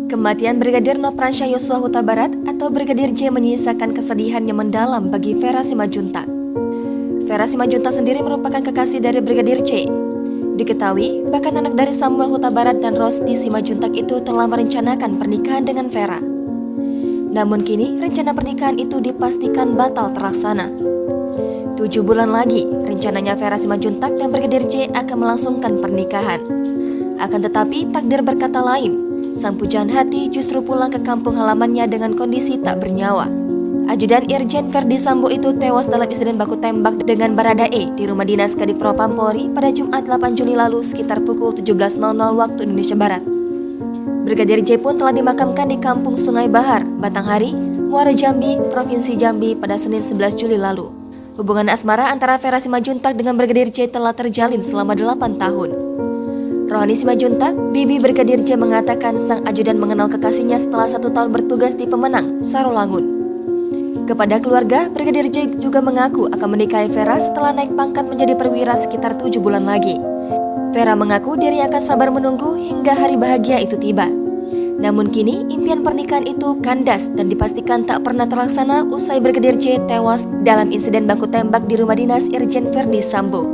Kematian Brigadir Nofransyah Yosua Huta Barat atau Brigadir J menyisakan kesedihan yang mendalam bagi Vera Simanjuntak. Vera Simanjuntak sendiri merupakan kekasih dari Brigadir J. Diketahui, bahkan anak dari Samuel Huta Barat dan Rosti Simanjuntak itu telah merencanakan pernikahan dengan Vera. Namun kini, rencana pernikahan itu dipastikan batal terlaksana. 7 bulan lagi, rencananya Vera Simanjuntak dan Brigadir J akan melangsungkan pernikahan. Akan tetapi, takdir berkata lain. Sang pujaan hati justru pulang ke kampung halamannya dengan kondisi tak bernyawa. Ajudan Irjen Verdi Sambo itu tewas dalam insiden baku tembak dengan Baradae di rumah dinas Kadif Propam Polri pada Jumat 8 Juli lalu sekitar pukul 17.00 waktu Indonesia Barat. Brigadir J pun telah dimakamkan di Kampung Sungai Bahar, Batanghari, Muara Jambi, Provinsi Jambi pada Senin 11 Juli lalu. Hubungan asmara antara Vera Simanjuntak dengan Brigadir J telah terjalin selama 8 tahun. Rohani Simanjuntak, bibi Brigadir J mengatakan sang ajudan mengenal kekasihnya setelah 1 tahun bertugas di Pemenang, Sarolangun. Kepada keluarga, Brigadir J juga mengaku akan menikahi Vera setelah naik pangkat menjadi perwira sekitar 7 bulan lagi. Vera mengaku dirinya akan sabar menunggu hingga hari bahagia itu tiba. Namun kini, impian pernikahan itu kandas dan dipastikan tak pernah terlaksana usai Brigadir J tewas dalam insiden baku tembak di rumah dinas Irjen Verdi Sambo.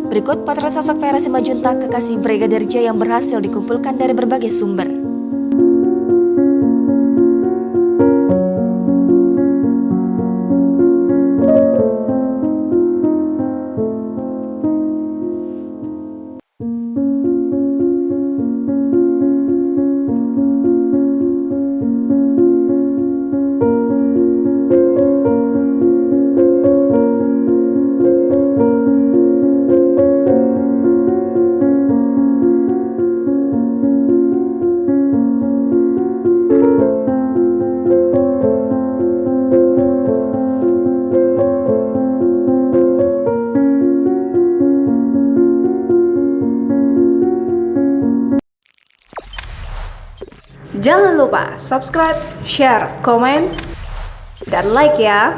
Berikut potret sosok Vera Simanjuntak, kekasih Brigadir J yang berhasil dikumpulkan dari berbagai sumber. Jangan lupa subscribe, share, komen, dan like ya.